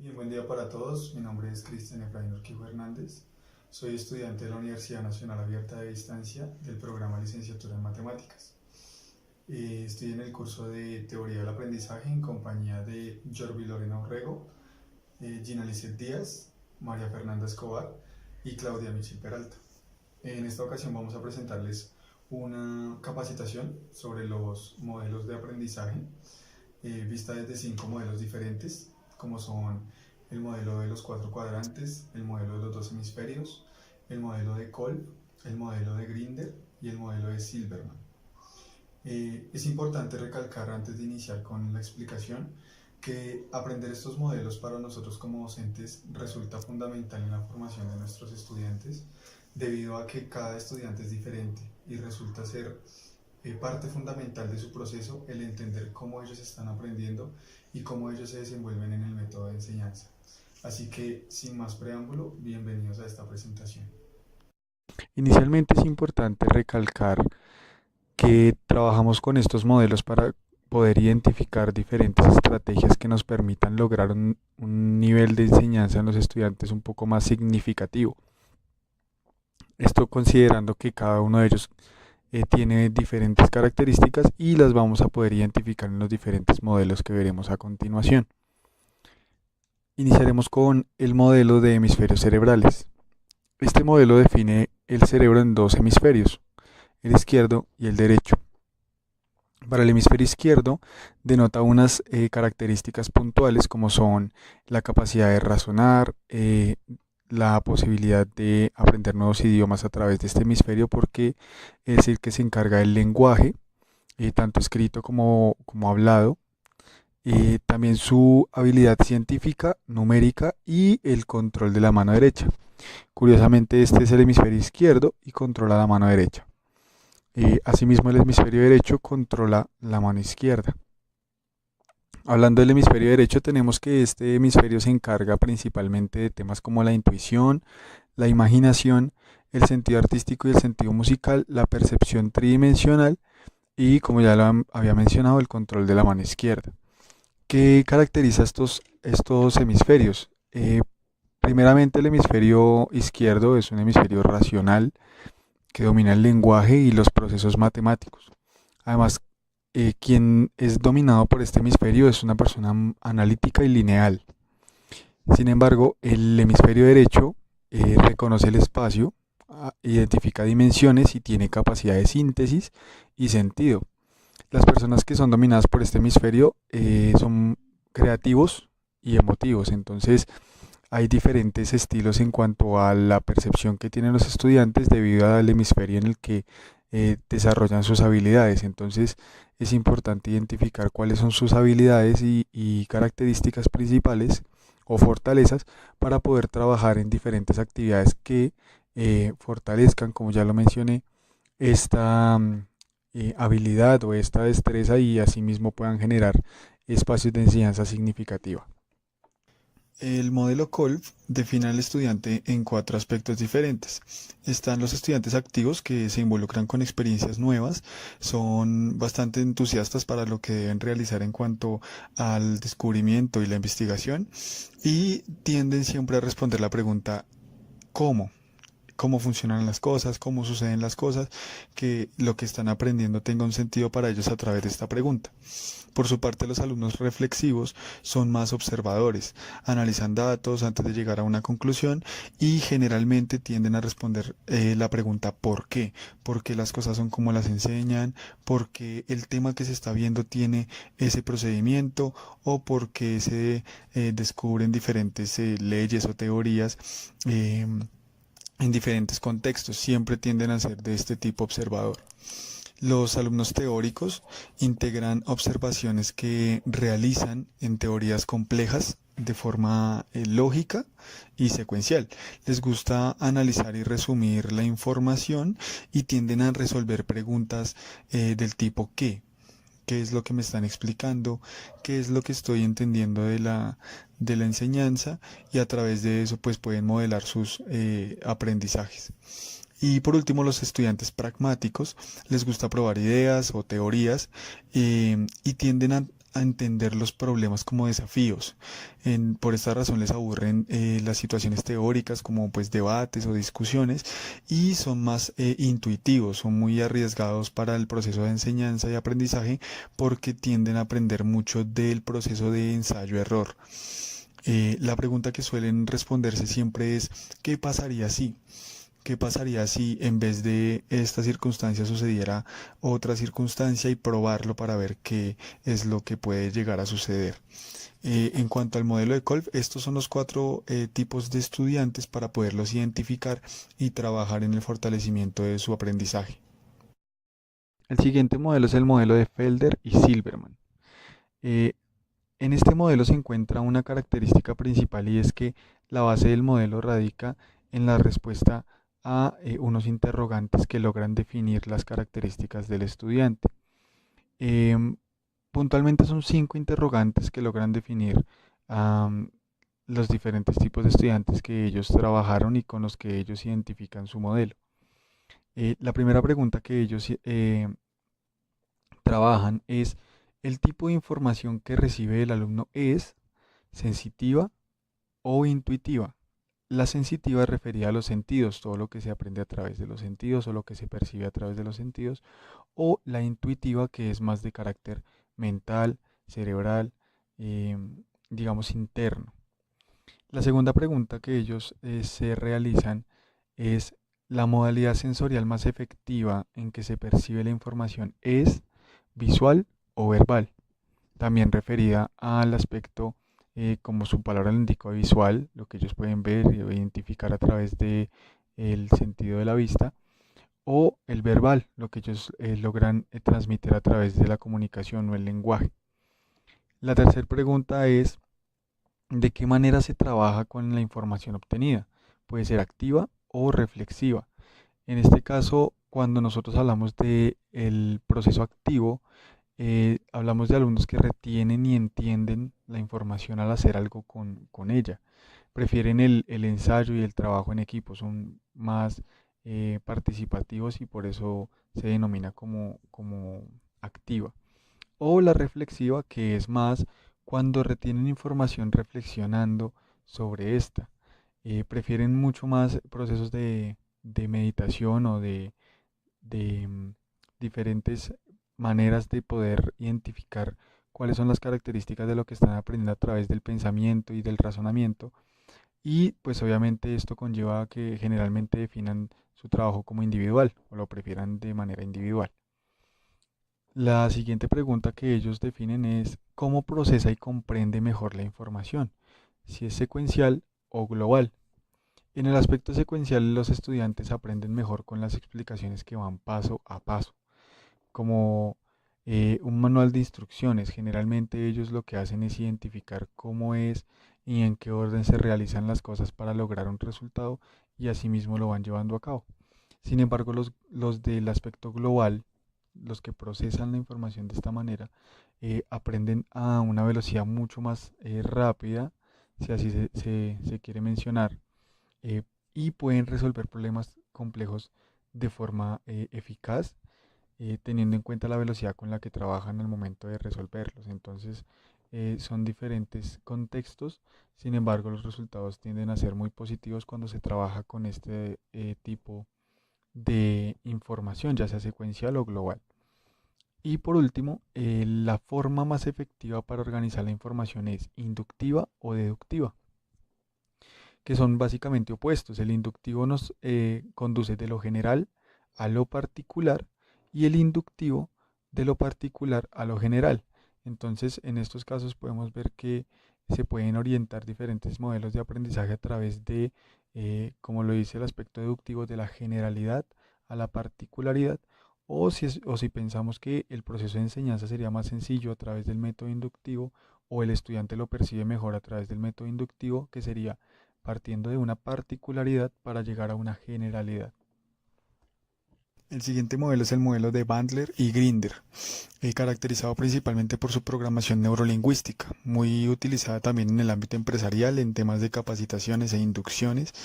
Bien, buen día para todos. Mi nombre es Cristian Efraín Urquijo Hernández. Soy estudiante de la Universidad Nacional Abierta de Distancia del programa Licenciatura en Matemáticas. Estoy en el curso de Teoría del Aprendizaje en compañía de Jorvi Lorena Urrego, Gina Lizeth Díaz, María Fernanda Escobar y Claudia Michel Peralta. En esta ocasión vamos a presentarles una capacitación sobre los modelos de aprendizaje vista desde 5 modelos diferentes, como son el modelo de los 4 cuadrantes, el modelo de los 2 hemisferios, el modelo de Kolb, el modelo de Grinder y el modelo de Silverman. Es importante recalcar antes de iniciar con la explicación que aprender estos modelos para nosotros como docentes resulta fundamental en la formación de nuestros estudiantes, debido a que cada estudiante es diferente y resulta ser parte fundamental de su proceso el entender cómo ellos están aprendiendo y cómo ellos se desenvuelven en el método de enseñanza. Así que, sin más preámbulo, bienvenidos a esta presentación. Inicialmente es importante recalcar que trabajamos con estos modelos para poder identificar diferentes estrategias que nos permitan lograr un nivel de enseñanza en los estudiantes un poco más significativo. Esto considerando que cada uno de ellos tiene diferentes características y las vamos a poder identificar en los diferentes modelos que veremos a continuación. Iniciaremos con el modelo de hemisferios cerebrales. Este modelo define el cerebro en 2 hemisferios, el izquierdo y el derecho. Para el hemisferio izquierdo denota unas características puntuales como son la capacidad de razonar, la posibilidad de aprender nuevos idiomas a través de este hemisferio porque es el que se encarga del lenguaje, tanto escrito como hablado. También su habilidad científica, numérica y el control de la mano derecha. Curiosamente este es el hemisferio izquierdo y controla la mano derecha. Asimismo, el hemisferio derecho controla la mano izquierda. Hablando del hemisferio derecho, tenemos que este hemisferio se encarga principalmente de temas como la intuición, la imaginación, el sentido artístico y el sentido musical, la percepción tridimensional y, como ya lo había mencionado, el control de la mano izquierda. ¿Qué caracteriza estos hemisferios? Primeramente, el hemisferio izquierdo es un hemisferio racional que domina el lenguaje y los procesos matemáticos. Además, quien es dominado por este hemisferio es una persona analítica y lineal. Sin embargo, el hemisferio derecho reconoce el espacio, identifica dimensiones y tiene capacidad de síntesis y sentido. Las personas que son dominadas por este hemisferio son creativos y emotivos. Entonces, hay diferentes estilos en cuanto a la percepción que tienen los estudiantes debido al hemisferio en el que desarrollan sus habilidades. Entonces es importante identificar cuáles son sus habilidades y características principales o fortalezas para poder trabajar en diferentes actividades que fortalezcan, como ya lo mencioné, esta habilidad o esta destreza y asimismo puedan generar espacios de enseñanza significativa. El modelo Kolb define al estudiante en 4 aspectos diferentes. Están los estudiantes activos que se involucran con experiencias nuevas, son bastante entusiastas para lo que deben realizar en cuanto al descubrimiento y la investigación y tienden siempre a responder la pregunta ¿cómo? Cómo funcionan las cosas, cómo suceden las cosas, que lo que están aprendiendo tenga un sentido para ellos a través de esta pregunta. Por su parte, los alumnos reflexivos son más observadores, analizan datos antes de llegar a una conclusión y generalmente tienden a responder la pregunta ¿por qué las cosas son como las enseñan? ¿Por qué el tema que se está viendo tiene ese procedimiento? ¿O por qué se descubren diferentes leyes o teorías? En diferentes contextos, siempre tienden a ser de este tipo observador. Los alumnos teóricos integran observaciones que realizan en teorías complejas de forma lógica y secuencial. Les gusta analizar y resumir la información y tienden a resolver preguntas del tipo ¿qué es lo que me están explicando? ¿Qué es lo que estoy entendiendo de la enseñanza? Y a través de eso pues pueden modelar sus aprendizajes. Y por último, los estudiantes pragmáticos les gusta probar ideas o teorías y tienden a entender los problemas como desafíos. Por esta razón les aburren las situaciones teóricas como pues debates o discusiones y son más intuitivos, son muy arriesgados para el proceso de enseñanza y aprendizaje porque tienden a aprender mucho del proceso de ensayo-error. La pregunta que suelen responderse siempre es, ¿qué pasaría si? ¿Qué pasaría si en vez de esta circunstancia sucediera otra circunstancia y probarlo para ver qué es lo que puede llegar a suceder? En cuanto al modelo de Kolb, estos son los cuatro tipos de estudiantes para poderlos identificar y trabajar en el fortalecimiento de su aprendizaje. El siguiente modelo es el modelo de Felder y Silverman. Eh, en este modelo se encuentra una característica principal y es que la base del modelo radica en la respuesta a unos interrogantes que logran definir las características del estudiante. Em, Puntualmente son 5 interrogantes que logran definir am, los diferentes tipos de estudiantes que ellos trabajaron y con los que ellos identifican su modelo. La primera pregunta que ellos trabajan es: ¿el tipo de información que recibe el alumno es sensitiva o intuitiva? La sensitiva es referida a los sentidos, todo lo que se aprende a través de los sentidos o lo que se percibe a través de los sentidos, o la intuitiva, que es más de carácter mental, cerebral, digamos interno. La segunda pregunta que ellos se realizan es: ¿la modalidad sensorial más efectiva en que se percibe la información es visual o verbal? También referida al aspecto, como su palabra lo indica, visual, lo que ellos pueden ver y identificar a través de el sentido de la vista, o el verbal, lo que ellos logran transmitir a través de la comunicación o el lenguaje. La tercera pregunta es: ¿de qué manera se trabaja con la información obtenida? Puede ser activa o reflexiva. En este caso, cuando nosotros hablamos de el proceso activo, hablamos de alumnos que retienen y entienden la información al hacer algo con ella. Prefieren el ensayo y el trabajo en equipo, son más participativos y por eso se denomina como activa. O la reflexiva, que es más cuando retienen información reflexionando sobre esta. Prefieren mucho más procesos de meditación o de diferentes maneras de poder identificar cuáles son las características de lo que están aprendiendo a través del pensamiento y del razonamiento. Y pues obviamente esto conlleva a que generalmente definan su trabajo como individual o lo prefieran de manera individual. La siguiente pregunta que ellos definen es: ¿cómo procesa y comprende mejor la información? Si es secuencial o global. En el aspecto secuencial, los estudiantes aprenden mejor con las explicaciones que van paso a paso, como un manual de instrucciones. Generalmente ellos lo que hacen es identificar cómo es y en qué orden se realizan las cosas para lograr un resultado y asimismo lo van llevando a cabo. Sin embargo, los del aspecto global, los que procesan la información de esta manera, aprenden a una velocidad mucho más rápida, si así se quiere mencionar, eh, y pueden resolver problemas complejos de forma eficaz, teniendo en cuenta la velocidad con la que trabajan al momento de resolverlos. Entonces, son diferentes contextos, sin embargo, los resultados tienden a ser muy positivos cuando se trabaja con este tipo de información, ya sea secuencial o global. Y por último, la forma más efectiva para organizar la información es inductiva o deductiva, que son básicamente opuestos. El inductivo nos conduce de lo general a lo particular y el inductivo de lo particular a lo general. Entonces, en estos casos podemos ver que se pueden orientar diferentes modelos de aprendizaje a través de, como lo dice el aspecto deductivo, de la generalidad a la particularidad, o si pensamos que el proceso de enseñanza sería más sencillo a través del método inductivo, o el estudiante lo percibe mejor a través del método inductivo, que sería partiendo de una particularidad para llegar a una generalidad. El siguiente modelo es el modelo de Bandler y Grinder, caracterizado principalmente por su programación neurolingüística, muy utilizada también en el ámbito empresarial en temas de capacitaciones e inducciones,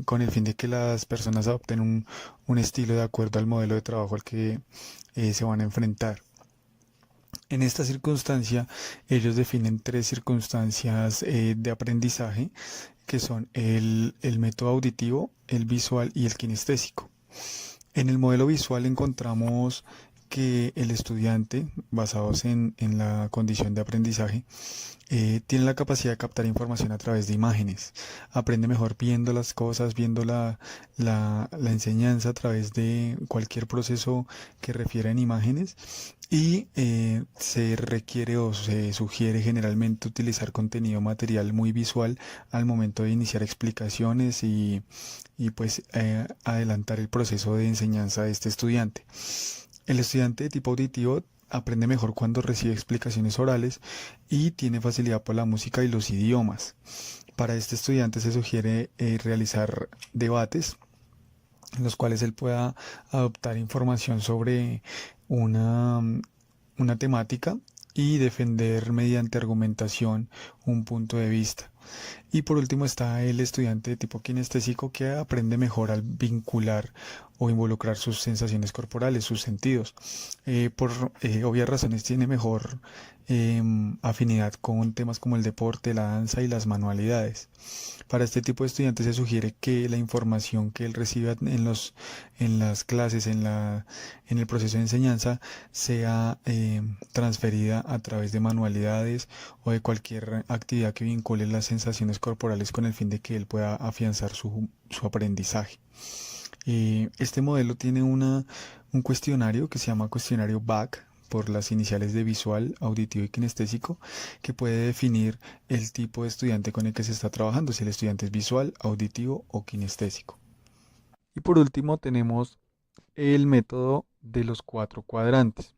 con el fin de que las personas adopten un estilo de acuerdo al modelo de trabajo al que se van a enfrentar. En esta circunstancia, ellos definen tres circunstancias de aprendizaje, que son el método auditivo, el visual y el kinestésico. En el modelo visual encontramos que el estudiante, basados en la condición de aprendizaje, tiene la capacidad de captar información a través de imágenes. Aprende mejor viendo las cosas, viendo la enseñanza a través de cualquier proceso que refiera en imágenes. Y se requiere o se sugiere generalmente utilizar contenido material muy visual al momento de iniciar explicaciones y pues adelantar el proceso de enseñanza de este estudiante. El estudiante de tipo auditivo aprende mejor cuando recibe explicaciones orales y tiene facilidad por la música y los idiomas. Para este estudiante se sugiere realizar debates en los cuales él pueda adoptar información sobre una, una temática y defender mediante argumentación un punto de vista. Y por último está el estudiante de tipo kinestésico, que aprende mejor al vincular o involucrar sus sensaciones corporales, sus sentidos. Por obvias razones tiene mejor afinidad con temas como el deporte, la danza y las manualidades. Para este tipo de estudiantes se sugiere que la información que él reciba en las clases, en el proceso de enseñanza, sea transferida a través de manualidades o de cualquier actividad que vincule las sensaciones corporales con el fin de que él pueda afianzar su aprendizaje. Este modelo tiene un cuestionario que se llama cuestionario BAC, por las iniciales de visual, auditivo y kinestésico, que puede definir el tipo de estudiante con el que se está trabajando, si el estudiante es visual, auditivo o kinestésico. Y por último tenemos el método de los cuatro cuadrantes.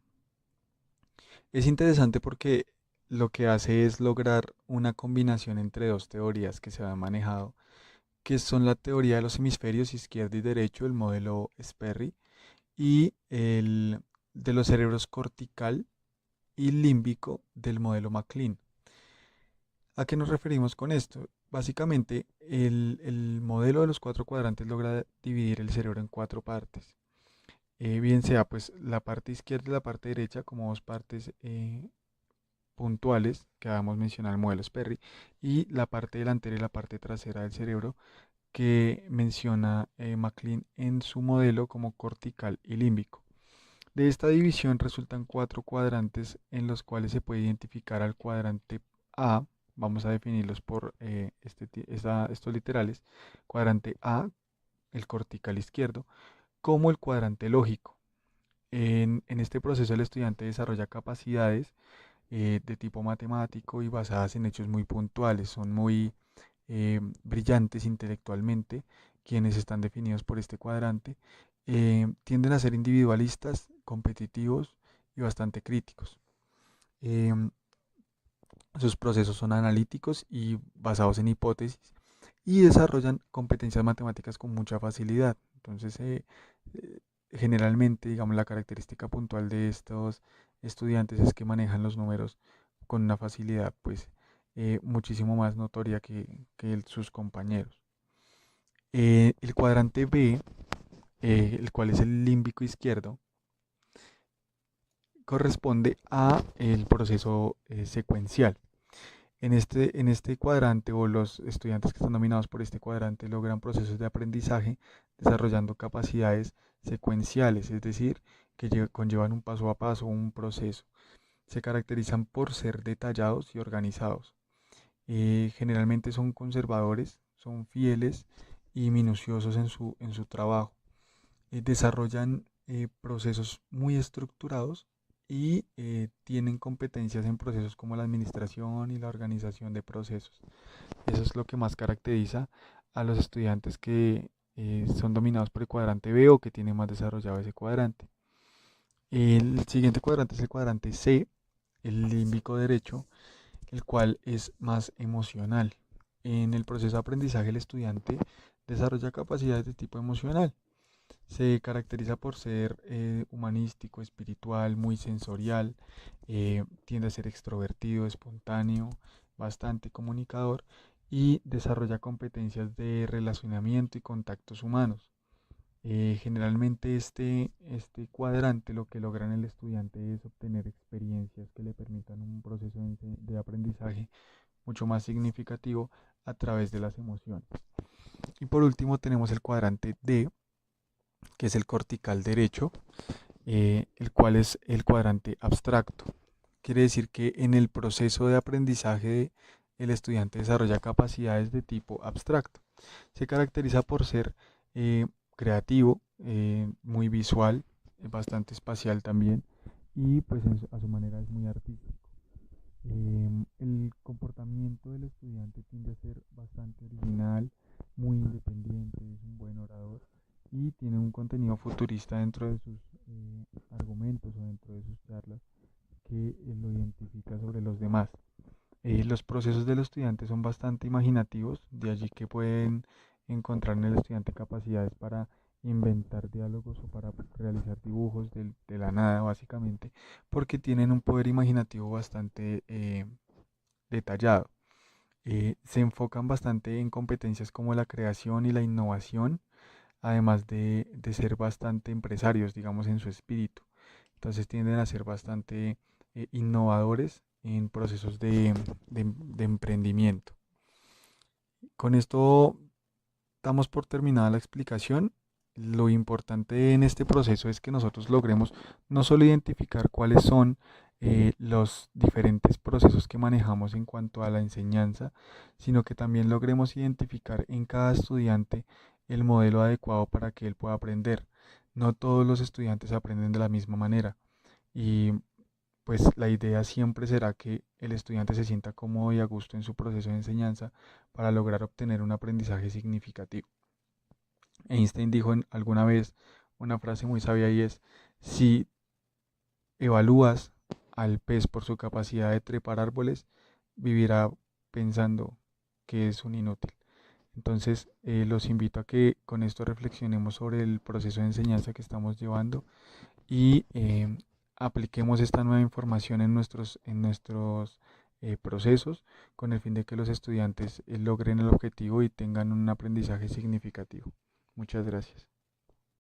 Es interesante porque lo que hace es lograr una combinación entre dos teorías que se han manejado, que son la teoría de los hemisferios izquierdo y derecho, el modelo Sperry, y el de los cerebros cortical y límbico del modelo MacLean. ¿A qué nos referimos con esto? Básicamente, el modelo de los cuatro cuadrantes logra dividir el cerebro en cuatro partes. Bien sea pues la parte izquierda y la parte derecha como dos partes puntuales que habíamos mencionado el modelo Sperry, y la parte delantera y la parte trasera del cerebro que menciona MacLean en su modelo como cortical y límbico. De esta división resultan cuatro cuadrantes en los cuales se puede identificar al cuadrante A. Vamos a definirlos por estos literales. Cuadrante A, el cortical izquierdo, como el cuadrante lógico. En este proceso el estudiante desarrolla capacidades de tipo matemático y basadas en hechos muy puntuales. Son muy brillantes intelectualmente, quienes están definidos por este cuadrante. Tienden a ser individualistas, competitivos y bastante críticos. Em, Sus procesos son analíticos y basados en hipótesis y desarrollan competencias matemáticas con mucha facilidad. Entonces, eh, generalmente, digamos, la característica puntual de estos estudiantes es que manejan los números con una facilidad, pues, muchísimo más notoria que sus compañeros. El cuadrante B, el cual es el límbico izquierdo, corresponde a el proceso secuencial. En este cuadrante, o los estudiantes que están dominados por este cuadrante, logran procesos de aprendizaje desarrollando capacidades secuenciales, es decir, que conllevan un paso a paso, un proceso. Se caracterizan por ser detallados y organizados. Generalmente son conservadores, son fieles y minuciosos en su trabajo. Desarrollan procesos muy estructurados y tienen competencias en procesos como la administración y la organización de procesos. Eso es lo que más caracteriza a los estudiantes que son dominados por el cuadrante B o que tienen más desarrollado ese cuadrante. El siguiente cuadrante es el cuadrante C, el límbico derecho, el cual es más emocional. En el proceso de aprendizaje el estudiante desarrolla capacidades de tipo emocional. Se caracteriza por ser humanístico, espiritual, muy sensorial, tiende a ser extrovertido, espontáneo, bastante comunicador y desarrolla competencias de relacionamiento y contactos humanos. Generalmente este cuadrante lo que logra en el estudiante es obtener experiencias que le permitan un proceso de aprendizaje mucho más significativo a través de las emociones. Y por último tenemos el cuadrante D, que es el cortical derecho, el cual es el cuadrante abstracto. Quiere decir que en el proceso de aprendizaje el estudiante desarrolla capacidades de tipo abstracto. Se caracteriza por ser creativo, muy visual, bastante espacial también, y pues a su manera es muy artístico. El comportamiento del estudiante tiende a ser bastante original, muy independiente, es un buen orador y tiene un contenido futurista dentro de sus argumentos o dentro de sus charlas que lo identifica sobre los demás. Los procesos del estudiante son bastante imaginativos, de allí que pueden encontrar en el estudiante capacidades para inventar diálogos o para realizar dibujos de la nada, básicamente, porque tienen un poder imaginativo bastante detallado. Se enfocan bastante en competencias como la creación y la innovación, además de ser bastante empresarios, digamos, en su espíritu. Entonces tienden a ser bastante innovadores en procesos de emprendimiento. Con esto damos por terminada la explicación. Lo importante en este proceso es que nosotros logremos no solo identificar cuáles son los diferentes procesos que manejamos en cuanto a la enseñanza, sino que también logremos identificar en cada estudiante el modelo adecuado para que él pueda aprender. No todos los estudiantes aprenden de la misma manera y pues la idea siempre será que el estudiante se sienta cómodo y a gusto en su proceso de enseñanza para lograr obtener un aprendizaje significativo. Einstein dijo alguna vez una frase muy sabia y es, si evalúas al pez por su capacidad de trepar árboles, vivirá pensando que es un inútil. Entonces, los invito a que con esto reflexionemos sobre el proceso de enseñanza que estamos llevando y apliquemos esta nueva información en nuestros procesos con el fin de que los estudiantes logren el objetivo y tengan un aprendizaje significativo. Muchas gracias.